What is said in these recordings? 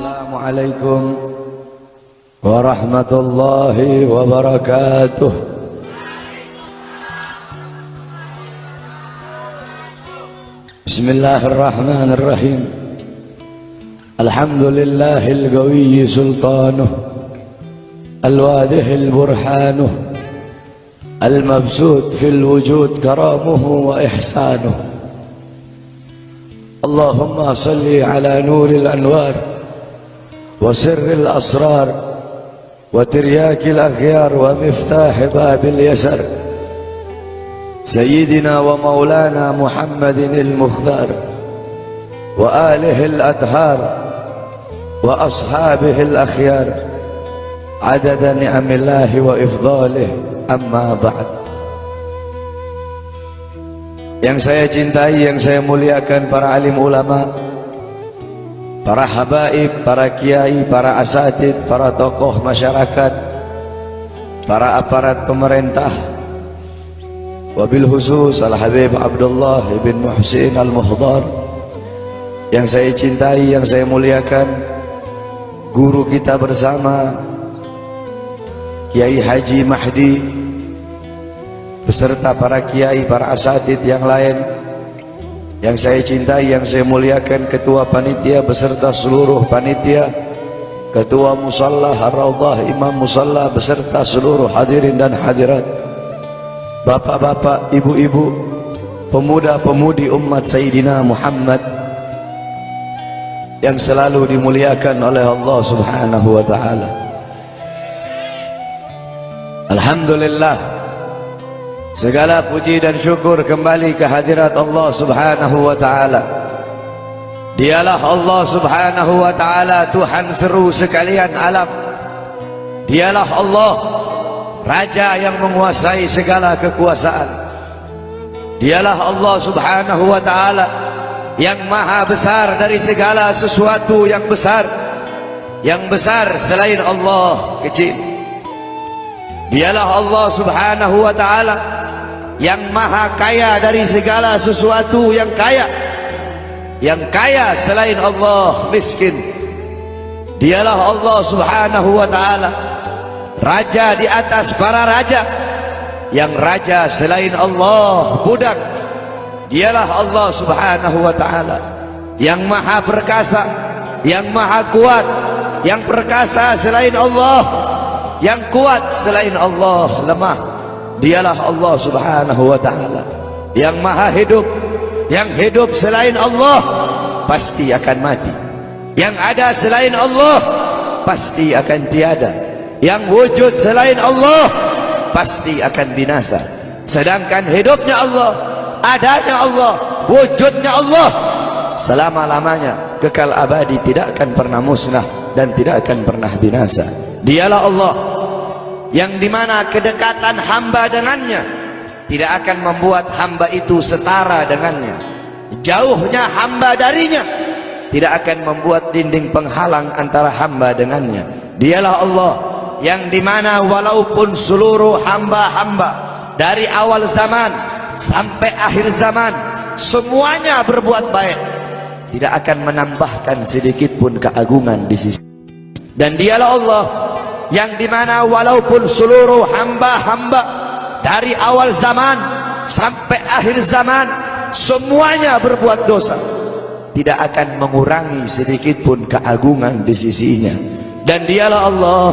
Assalamualaikum warahmatullahi wabarakatuh. Bismillahirrahmanirrahim. Alhamdulillahil qawiyyi sultanuh, al-wadihil burhanuh, al-mabsut fil wujud karamuhu wa ihsanuh. Allahumma salli ala nuril anwar wa sirril asrar wa tiryakil akhyar wa miftah babil yasar Sayyidina wa maulana Muhammadin al-Mukhtar wa alihi al-adhar wa ashabihi al-akhyar adada ni'amillahi wa ifdalih, amma ba'd. Yang saya cintai, yang saya muliakan, para alim ulama, para habaib, para kiai, para asatid, para tokoh masyarakat, para aparat pemerintah, wabil khusus Al-Habib Abdullah bin Muhsin Al-Muhdar, yang saya cintai, yang saya muliakan, guru kita bersama Kiai Haji Mahdi beserta para kiai, para asatid yang lain yang saya cintai, yang saya muliakan, ketua panitia beserta seluruh panitia, ketua musalla Ar-Raudhah, imam musalla beserta seluruh hadirin dan hadirat, bapak-bapak, ibu-ibu, pemuda-pemudi umat Sayyidina Muhammad yang selalu dimuliakan oleh Allah Subhanahu wa ta'ala. Alhamdulillah, segala puji dan syukur kembali ke hadirat Allah Subhanahu wa ta'ala. Dialah Allah Subhanahu wa ta'ala, Tuhan seru sekalian alam. Dialah Allah, Raja yang menguasai segala kekuasaan. Dialah Allah Subhanahu wa ta'ala yang maha besar dari segala sesuatu yang besar. Yang besar selain Allah kecil. Dialah Allah Subhanahu wa ta'ala yang maha kaya dari segala sesuatu yang kaya. Yang kaya selain Allah miskin. Dialah Allah Subhanahu wa ta'ala, Raja di atas para raja. Yang raja selain Allah budak. Dialah Allah Subhanahu wa ta'ala yang maha perkasa, yang maha kuat. Yang perkasa selain Allah, yang kuat selain Allah lemah. Dialah Allah Subhanahu wa ta'ala yang maha hidup. Yang hidup selain Allah pasti akan mati. Yang ada selain Allah pasti akan tiada. Yang wujud selain Allah pasti akan binasa. Sedangkan hidupnya Allah, adanya Allah, wujudnya Allah selama-lamanya, kekal abadi, tidak akan pernah musnah dan tidak akan pernah binasa. Dialah Allah yang dimana kedekatan hamba dengannya tidak akan membuat hamba itu setara dengannya. Jauhnya hamba darinya tidak akan membuat dinding penghalang antara hamba dengannya. Dialah Allah yang dimana walaupun seluruh hamba-hamba dari awal zaman sampai akhir zaman semuanya berbuat baik, tidak akan menambahkan sedikit pun keagungan di sisi. Dan dialah Allah yang dimana walaupun seluruh hamba-hamba dari awal zaman sampai akhir zaman semuanya berbuat dosa, tidak akan mengurangi sedikit pun keagungan di sisinya. Dan dialah Allah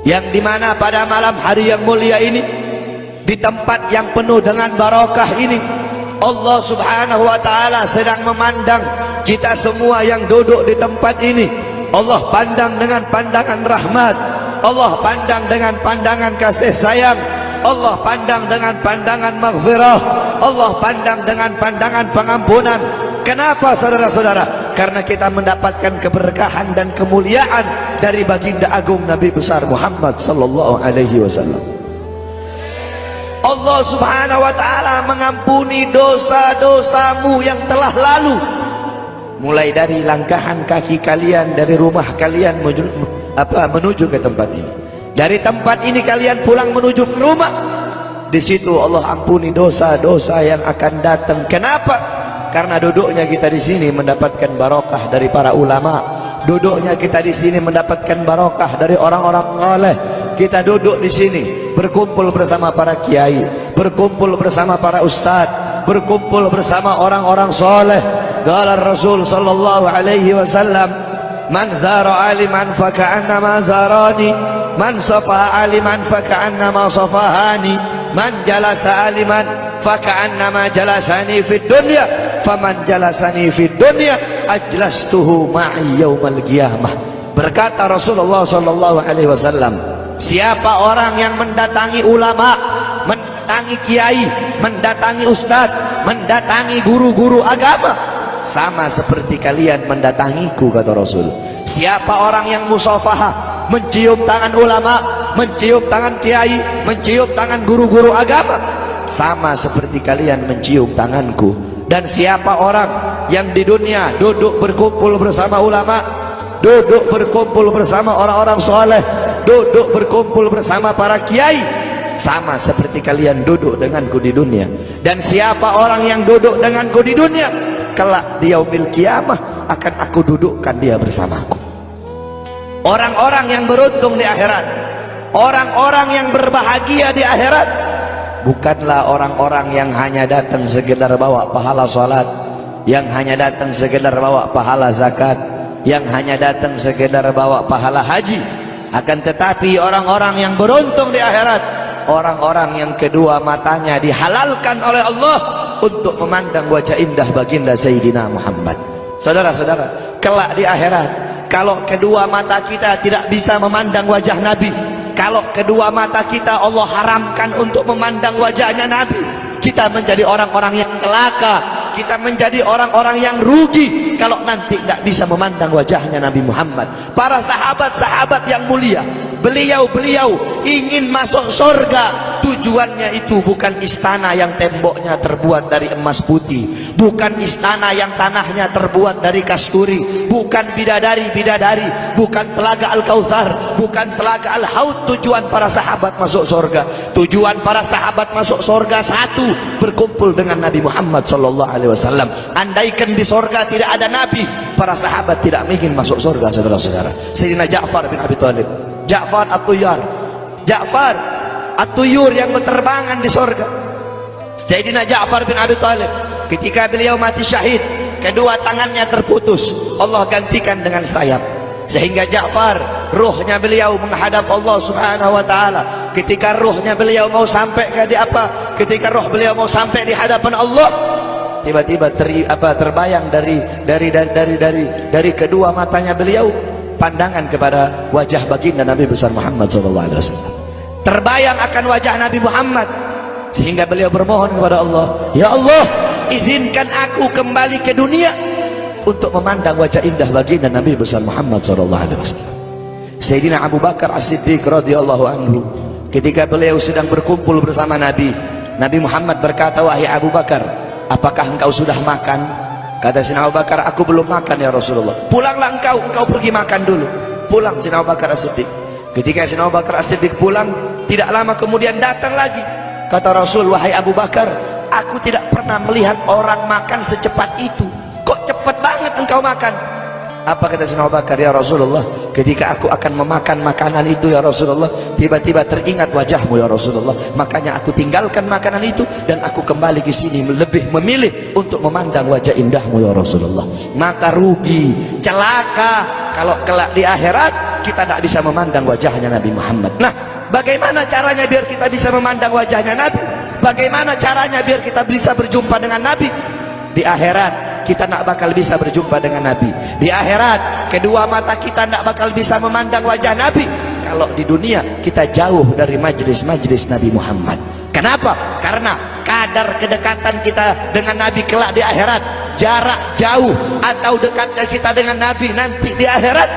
yang dimana pada malam hari yang mulia ini, di tempat yang penuh dengan barakah ini, Allah Subhanahu wa ta'ala sedang memandang kita semua yang duduk di tempat ini. Allah pandang dengan pandangan rahmat, Allah pandang dengan pandangan kasih sayang, Allah pandang dengan pandangan maghfirah, Allah pandang dengan pandangan pengampunan. Kenapa saudara-saudara? Karena kita mendapatkan keberkahan dan kemuliaan dari baginda agung Nabi besar Muhammad sallallahu alaihi wasallam. Allah Subhanahu wa ta'ala mengampuni dosa-dosamu yang telah lalu, mulai dari langkahan kaki kalian dari rumah kalian menuju ke tempat ini. Dari tempat ini kalian pulang menuju ke rumah, di situ Allah ampuni dosa-dosa yang akan datang. Kenapa? Karena duduknya kita di sini mendapatkan barokah dari para ulama, Duduknya kita di sini mendapatkan barokah dari orang-orang saleh. Kita duduk di sini berkumpul bersama para kiai, berkumpul bersama para ustadz, berkumpul bersama orang-orang saleh. Qala Rasul sallallahu alaihi wasallam, man zara aliman fa ka'annama zarani, man safaha aliman fa ka'annama safahani, man jalasa aliman fa ka'annama jalasani fid dunya, faman jalasani fid dunya ajlastuhu ma'i yaumal qiyamah. Berkata Rasulullah sallallahu alaihi wasallam, siapa orang yang mendatangi ulama, mendatangi kiai, mendatangi ustadz, mendatangi guru-guru agama, sama seperti kalian mendatangiku, kata Rasul. Siapa orang yang musafahah, mencium tangan ulama, mencium tangan kiai, mencium tangan guru-guru agama, sama seperti kalian mencium tanganku. Dan siapa orang yang di dunia duduk berkumpul bersama ulama, duduk berkumpul bersama orang-orang soleh, duduk berkumpul bersama para kiai, sama seperti kalian duduk denganku di dunia. Dan siapa orang yang duduk denganku di dunia, kelak di yaumil qiyamah akan aku dudukkan dia bersamaku. Orang-orang yang beruntung di akhirat, orang-orang yang berbahagia di akhirat, bukanlah orang-orang yang hanya datang sekedar bawa pahala salat, yang hanya datang sekedar bawa pahala zakat, yang hanya datang sekedar bawa pahala haji. Akan tetapi orang-orang yang beruntung di akhirat, orang-orang yang kedua matanya dihalalkan oleh Allah untuk memandang wajah indah baginda Sayyidina Muhammad. Saudara-saudara, kelak di akhirat, kalau kedua mata kita tidak bisa memandang wajah Nabi, kalau kedua mata kita Allah haramkan untuk memandang wajahnya Nabi, kita menjadi orang-orang yang celaka, kita menjadi orang-orang yang rugi kalau nanti tidak bisa memandang wajahnya Nabi Muhammad. Para sahabat-sahabat yang mulia, beliau-beliau ingin masuk surga. Tujuannya itu bukan istana yang temboknya terbuat dari emas putih, bukan istana yang tanahnya terbuat dari kasturi, bukan bidadari-bidadari, bukan telaga Al-Kautsar, bukan telaga Al-Haud. Tujuan para sahabat masuk surga, tujuan para sahabat masuk surga satu, berkumpul dengan Nabi Muhammad SAW. Andaikan di surga tidak ada Nabi, para sahabat tidak mungkin masuk surga, saudara-saudara. Sayyidina Ja'far bin Abi Thalib, Ja'far At-Tuyar, Ja'far At-Tuyur yang berterbangan di surga. Sayyidina Ja'far bin Abi Thalib, ketika beliau mati syahid, kedua tangannya terputus, Allah gantikan dengan sayap, sehingga Ja'far, ruhnya beliau menghadap Allah Subhanahu wa taala. Ketika ruhnya beliau mau sampai ketika ruh beliau mau sampai di hadapan Allah, tiba-tiba terbayang dari kedua matanya beliau pandangan kepada wajah baginda Nabi besar Muhammad SAW. Terbayang akan wajah Nabi Muhammad, sehingga beliau bermohon kepada Allah, ya Allah, izinkan aku kembali ke dunia untuk memandang wajah indah baginda Nabi besar Muhammad SAW. Sayyidina Abu Bakar As-Siddiq radhiyallahu anhu, ketika beliau sedang berkumpul bersama Nabi, Nabi Muhammad berkata, wahai Abu Bakar, apakah engkau sudah makan? Kata Sayyidina Abu Bakar, aku belum makan ya Rasulullah. Pulanglah engkau pergi makan dulu. Pulang Sayyidina Abu Bakar As-Siddiq. Ketika Sayyidina Abu Bakar As-Siddiq pulang, tidak lama kemudian datang lagi. Kata Rasul, wahai Abu Bakar, aku tidak pernah melihat orang makan secepat itu. Kok cepat banget engkau makan? Apa kata Sayyidina Abu Bakar, ya Rasulullah, ketika aku akan memakan makanan itu ya Rasulullah, tiba-tiba teringat wajahmu ya Rasulullah, makanya aku tinggalkan makanan itu dan aku kembali ke sini lebih memilih untuk memandang wajah indahmu ya Rasulullah. Maka rugi, celaka kalau kelak di akhirat kita tidak bisa memandang wajahnya Nabi Muhammad. Nah, bagaimana caranya biar kita bisa memandang wajahnya Nabi? Bagaimana caranya biar kita bisa berjumpa dengan Nabi? Di akhirat kita tidak bakal bisa berjumpa dengan Nabi. Di akhirat kedua mata kita tidak bakal bisa memandang wajah Nabi kalau di dunia kita jauh dari majlis-majlis Nabi Muhammad. Kenapa? Karena kadar kedekatan kita dengan Nabi kelak di akhirat, jarak jauh atau dekatnya kita dengan Nabi nanti di akhirat,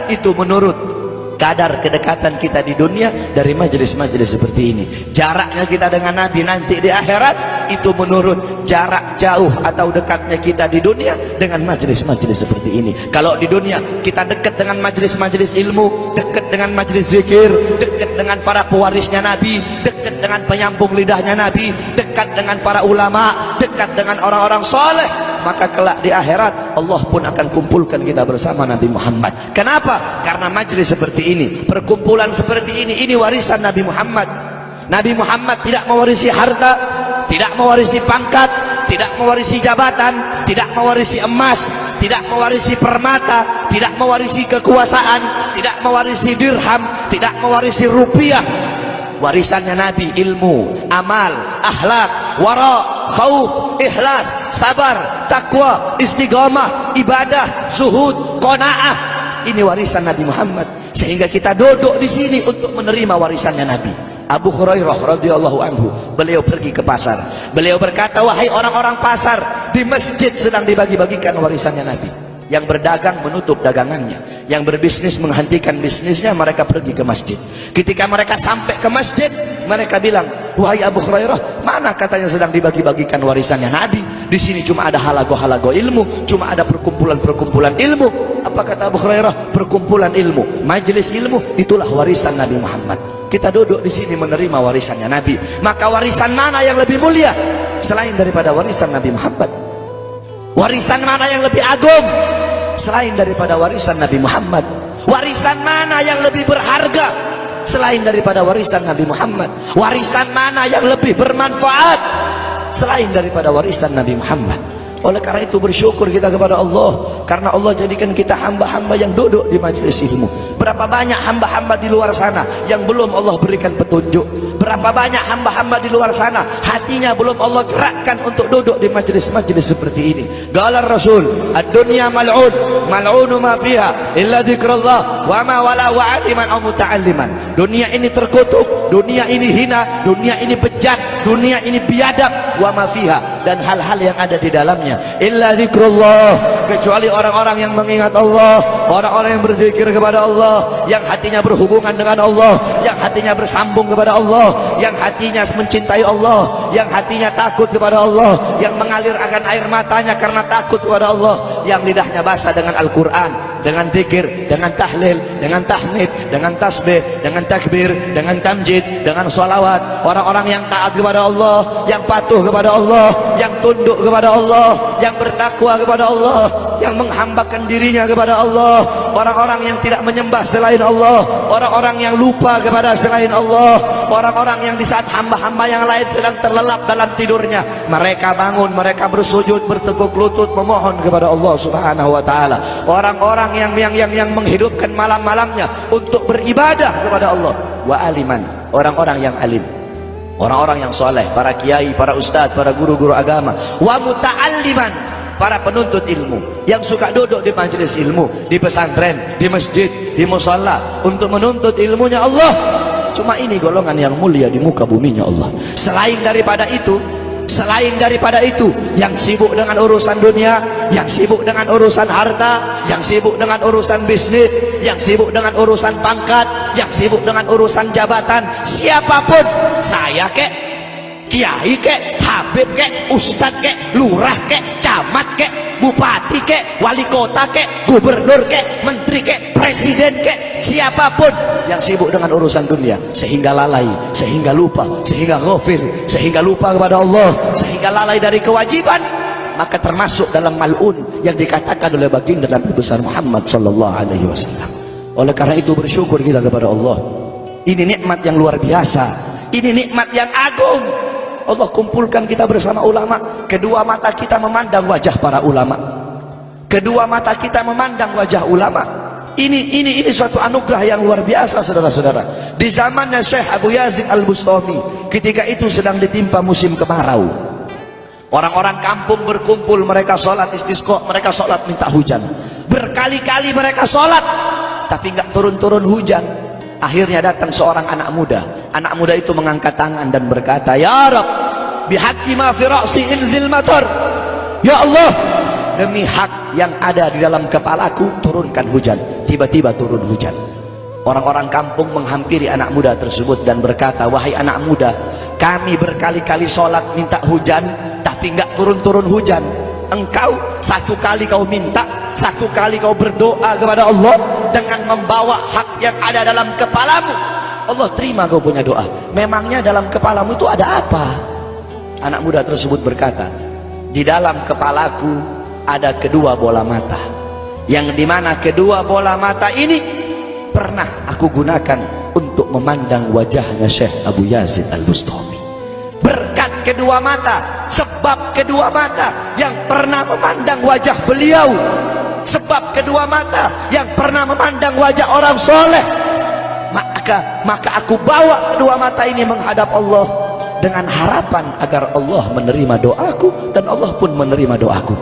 itu menurut kadar kedekatan kita di dunia dari majelis-majelis seperti ini. Jaraknya kita dengan Nabi nanti di akhirat itu menurut jarak jauh atau dekatnya kita di dunia dengan majelis-majelis seperti ini. Kalau di dunia kita dekat dengan majelis-majelis ilmu, dekat dengan majelis zikir, dekat dengan para pewarisnya Nabi, dengan penyambung lidahnya Nabi, dekat dengan para ulama, dekat dengan orang-orang soleh. maka kelak di akhirat Allah pun akan kumpulkan kita bersama Nabi Muhammad. Kenapa? Karena majlis seperti ini, perkumpulan seperti ini warisan Nabi Muhammad. Nabi Muhammad tidak mewarisi harta, tidak mewarisi pangkat, tidak mewarisi jabatan, tidak mewarisi emas, tidak mewarisi permata, tidak mewarisi kekuasaan, tidak mewarisi dirham, tidak mewarisi rupiah. Warisannya Nabi ilmu, amal, akhlak, wara, khauf, ikhlas, sabar, takwa, istiqamah, ibadah, zuhud, qanaah. Ini warisan Nabi Muhammad. Sehingga kita duduk di sini untuk menerima warisannya Nabi. Abu Hurairah radhiyallahu anhu, beliau pergi ke pasar. Beliau berkata, wahai orang-orang pasar, di masjid sedang dibagi-bagikan warisannya Nabi. Yang berdagang menutup dagangannya, yang berbisnis menghentikan bisnisnya, mereka pergi ke masjid. Ketika mereka sampai ke masjid, mereka bilang, wahai Abu Hurairah, mana katanya sedang dibagi-bagikan warisannya Nabi? Di sini cuma ada halago-halago ilmu, cuma ada perkumpulan-perkumpulan ilmu. Apa kata Abu Hurairah? Perkumpulan ilmu, majelis ilmu, itulah warisan Nabi Muhammad. Kita duduk di sini menerima warisannya Nabi. Maka warisan mana yang lebih mulia selain daripada warisan Nabi Muhammad? Warisan mana yang lebih agung selain daripada warisan Nabi Muhammad? Warisan mana yang lebih berharga selain daripada warisan Nabi Muhammad? Warisan mana yang lebih bermanfaat selain daripada warisan Nabi Muhammad? Oleh karena itu bersyukur kita kepada Allah, karena Allah jadikan kita hamba-hamba yang duduk di majelis ilmu. Berapa banyak hamba-hamba di luar sana yang belum Allah berikan petunjuk? Berapa banyak hamba-hamba di luar sana hatinya belum Allah gerakkan untuk duduk di majelis-majelis seperti ini? Qala Rasul, ad-dunya mal'un, mal'unu ma fiha illa dzikrullah wa ma wala wa'aliman aw muta'alliman. Dunia ini terkutuk, dunia ini hina, dunia ini bejat, dunia ini biadab, wa ma fiha, dan hal-hal yang ada di dalamnya illa dzikrullah, kecuali orang-orang yang mengingat Allah, orang-orang yang berzikir kepada Allah, yang hatinya berhubungan dengan Allah, yang hatinya bersambung kepada Allah, yang hatinya mencintai Allah, yang hatinya takut kepada Allah, yang mengalir akan air matanya karena takut kepada Allah, yang lidahnya basah dengan Al-Quran, dengan zikir, dengan tahlil, dengan tahmid, dengan tasbih, dengan takbir, dengan tamjid, dengan salawat. Orang-orang yang taat kepada Allah, yang patuh kepada Allah, yang tunduk kepada Allah, yang bertakwa kepada Allah, yang menghambakan dirinya kepada Allah, orang-orang yang tidak menyembah selain Allah, orang-orang yang lupa kepada selain Allah, orang-orang yang di saat hamba-hamba yang lain sedang terlelap dalam tidurnya, mereka bangun, mereka bersujud, bertekuk lutut memohon kepada Allah Subhanahu wa taala. Orang-orang yang menghidupkan malam-malamnya untuk beribadah kepada Allah. Wa aliman, orang-orang yang alim, orang-orang yang soleh, para kiai, para ustadz, para guru-guru agama. Wa muta'alliman, para penuntut ilmu yang suka duduk di majelis ilmu, di pesantren, di masjid, di musalla untuk menuntut ilmunya Allah. Cuma ini golongan yang mulia di muka buminya Allah. Selain daripada itu, yang sibuk dengan urusan dunia, yang sibuk dengan urusan harta, yang sibuk dengan urusan bisnis, yang sibuk dengan urusan pangkat, yang sibuk dengan urusan jabatan, siapapun, saya kek, kiai kek, habib kek, ustad kek, lurah kek, camat kek, bupati kek, wali kota kek, gubernur kek, menteri kek, presiden kek, siapapun yang sibuk dengan urusan dunia sehingga lalai, sehingga lupa, sehingga ghafil, sehingga lupa kepada Allah, sehingga lalai dari kewajiban, maka termasuk dalam mal'un yang dikatakan oleh baginda Nabi besar Muhammad sallallahu alaihi wasallam. Oleh karena itu bersyukur kita kepada Allah. Ini nikmat yang luar biasa, ini nikmat yang agung. Allah kumpulkan kita bersama ulama. Kedua mata kita memandang wajah para ulama, kedua mata kita memandang wajah ulama. Ini suatu anugerah yang luar biasa, saudara-saudara. Di zamannya Syekh Abu Yazid Al-Bustami, ketika itu sedang ditimpa musim kemarau. Orang-orang kampung berkumpul, mereka sholat istisqa, mereka sholat minta hujan. Berkali-kali mereka sholat, tapi nggak turun-turun hujan. Akhirnya datang seorang anak muda. Anak muda itu mengangkat tangan dan berkata, Ya Rab, bihaqqi ma fi ra'si inzil matar. Ya Allah, demi hak yang ada di dalam kepalaku, turunkan hujan. Tiba-tiba turun hujan. Orang-orang kampung menghampiri anak muda tersebut dan berkata, wahai anak muda, kami berkali-kali sholat minta hujan, tapi nggak turun-turun hujan. Engkau satu kali kau minta, satu kali kau berdoa kepada Allah dengan membawa hak yang ada dalam kepalamu, Allah terima kau punya doa. Memangnya dalam kepalamu itu ada apa? Anak muda tersebut berkata, Di dalam kepalaku ada kedua bola mata, yang dimana kedua bola mata ini pernah aku gunakan untuk memandang wajahnya Syekh Abu Yazid Al-Bustami. Berkat kedua mata, sebab kedua mata yang pernah memandang wajah beliau, sebab kedua mata yang pernah memandang wajah orang soleh, maka aku bawa kedua mata ini menghadap Allah dengan harapan agar Allah menerima doaku dan Allah pun menerima doaku.